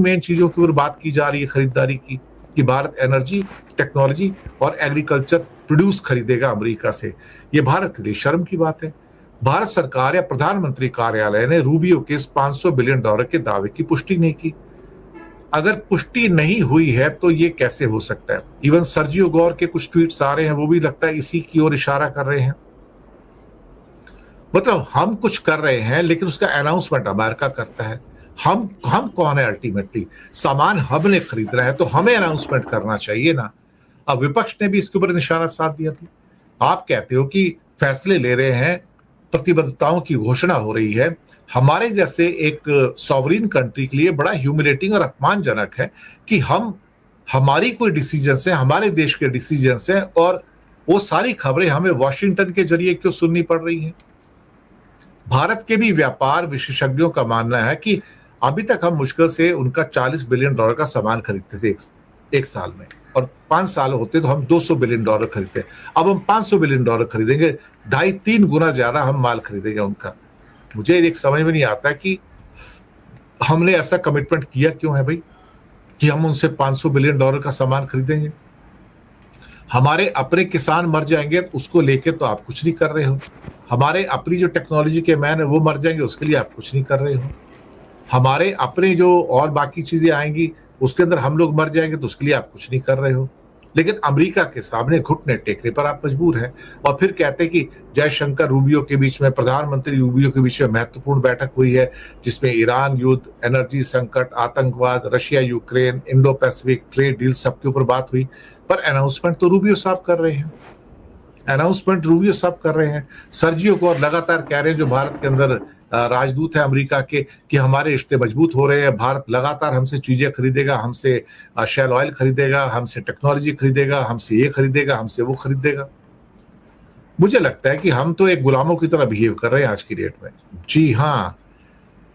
Main चीजों की ऊपर बात की जा रही है खरीदारी की, कि भारत एनर्जी, टेक्नोलॉजी और एग्रीकल्चर प्रोड्यूस खरीदेगा अमेरिका से। ये भारत के लिए शर्म की बात है। भारत सरकार या प्रधानमंत्री कार्यालय ने रूबियो के इस $500 बिलियन के दावे की पुष्टि नहीं की। अगर पुष्टि नहीं हुई है तो ये कैसे हो सकता है? इवन सर्जियो गौर के कुछ ट्वीट्स आ रहे हैं, वो भी लगता है इसी की ओर इशारा कर रहे हैं। मतलब हम कुछ कर रहे हैं लेकिन उसका अनाउंसमेंट अमेरिका करता है। हम कौन है अल्टीमेटली? सामान हमने खरीदना है तो हमें अनाउंसमेंट करना चाहिए ना। अब विपक्ष ने भी इसके ऊपर निशाना साध दिया था। आप कहते हो कि फैसले ले रहे हैं, प्रतिबद्धताओं की घोषणा हो रही है। हमारे जैसे एक सॉवरिन कंट्री के लिए बड़ा ह्यूमिलेटिंग और अपमानजनक है कि हमारी कोई डिसीजन है, हमारे देश के डिसीजन है, और वो सारी खबरें हमें वॉशिंगटन के जरिए क्यों सुननी पड़ रही हैं। भारत के भी व्यापार विशेषज्ञों का मानना है कि अभी तक हम मुश्किल से उनका $40 बिलियन का सामान खरीदते थे एक साल में, और 5 साल होते तो हम $200 बिलियन खरीदते। अब हम $500 बिलियन खरीदेंगे, 2.5-3 गुना ज्यादा हम माल खरीदेंगे उनका। मुझे एक समझ में नहीं आता कि हमने ऐसा कमिटमेंट किया क्यों है भाई, कि हम उनसे $500 बिलियन का सामान खरीदेंगे। हमारे अपने किसान मर जाएंगे उसको लेके तो आप कुछ नहीं कर रहे हो। हमारे अपनी जो टेक्नोलॉजी के मैन है वो मर जाएंगे, उसके लिए आप कुछ नहीं कर रहे हो। हमारे अपने जो और बाकी चीजें आएंगी उसके अंदर हम लोग मर जाएंगे तो उसके लिए आप कुछ नहीं कर रहे हो। लेकिन अमेरिका के सामने घुटने टेकने पर आप मजबूर हैं, और फिर कहते हैं कि जयशंकर रूबियो के बीच में, प्रधानमंत्री रूबियो के बीच में महत्वपूर्ण बैठक हुई है जिसमें ईरान युद्ध, एनर्जी संकट, आतंकवाद, Russia Ukraine, Indo Pacific trade deal सबके ऊपर बात हुई। पर अनाउंसमेंट तो रूबियो साहब कर रहे हैं, अनाउंसमेंट रूबियो साहब कर रहे हैं। सर्जियो गौर लगातार कह रहे हैं, जो भारत के अंदर राजदूत है अमेरिका के, कि हमारे रिश्ते मजबूत हो रहे हैं, भारत लगातार हमसे चीजें खरीदेगा, हमसे शेल ऑयल खरीदेगा, हमसे टेक्नोलॉजी खरीदेगा, हमसे ये खरीदेगा, हमसे वो खरीदेगा। मुझे लगता है कि हम तो एक गुलामों की तरह बिहेव कर रहे हैं आज की डेट में। जी हाँ,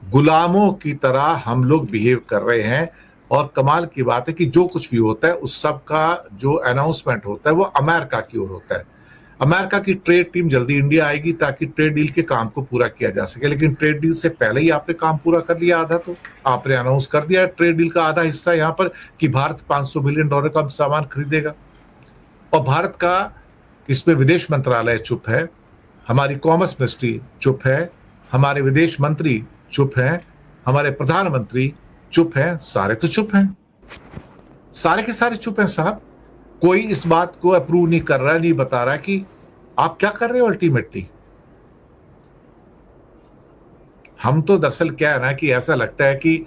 गुलामों की तरह हम लोग बिहेव कर रहे हैं। और कमाल की बात है कि जो कुछ भी होता है उस सब का जो अनाउंसमेंट होता है वो अमेरिका की ओर होता है। अमेरिका की ट्रेड टीम जल्दी इंडिया आएगी ताकि ट्रेड डील के काम को पूरा किया जा सके, लेकिन ट्रेड डील से पहले ही आपने काम पूरा कर लिया आधा। तो आपने अनाउंस कर दिया ट्रेड डील का आधा हिस्सा यहाँ पर कि भारत $500 बिलियन का सामान खरीदेगा, और भारत का इसमें विदेश मंत्रालय चुप है, हमारी कॉमर्स मिनिस्ट्री चुप है, हमारे विदेश मंत्री चुप है, हमारे प्रधानमंत्री चुप है, सारे तो चुप हैं, सारे के सारे चुप हैं साहब। कोई इस बात को अप्रूव नहीं कर रहा, नहीं बता रहा कि आप क्या कर रहे हो अल्टीमेटली। हम तो दरअसल क्या है ना कि ऐसा लगता है कि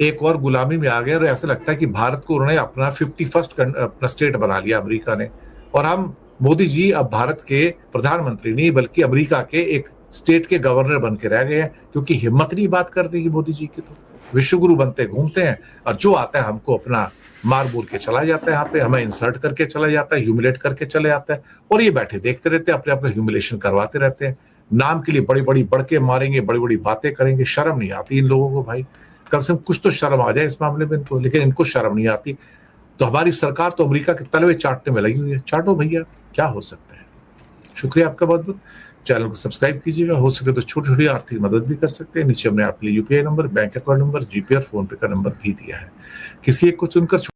एक और गुलामी में आ गए, और ऐसा लगता है कि भारत को उन्होंने अपना 51st अपना स्टेट बना लिया अमेरिका ने, और हम मोदी जी अब भारत के प्रधानमंत्री नहीं बल्कि अमेरिका के एक स्टेट के गवर्नर बन के रह गए हैं, क्योंकि हिम्मत नहीं बात कर देगी मोदी जी की। तो विश्वगुरु बनते घूमते हैं, और जो आता है हमको अपना मार बोल के चला जाता है, यहाँ पे हमें इंसल्ट करके चला जाता है, ह्यूमिलेट करके चले जाता है, और ये बैठे देखते रहते हैं, अपने आप को ह्यूमिलेशन करवाते रहते हैं। नाम के लिए बड़ी बड़ी बढ़के मारेंगे, बड़ी बड़ी बातें करेंगे। शर्म नहीं आती इन लोगों को भाई, कम से कम कुछ तो शर्म आ जाए इस मामले में इनको, लेकिन इनको शर्म नहीं आती। तो हमारी सरकार तो अमेरिका के तलवे चाटने में लगी हुई है। चाटो भैया, क्या हो सकता है। शुक्रिया आपका बहुत बहुत। चैनल को सब्सक्राइब कीजिएगा, हो सके तो छोटी छोटी आर्थिक मदद भी कर सकते हैं। नीचे हमने आपके लिए UPI number, bank account number, GPay और फोन पे का नंबर भी दिया है। किसी एक को चुनकर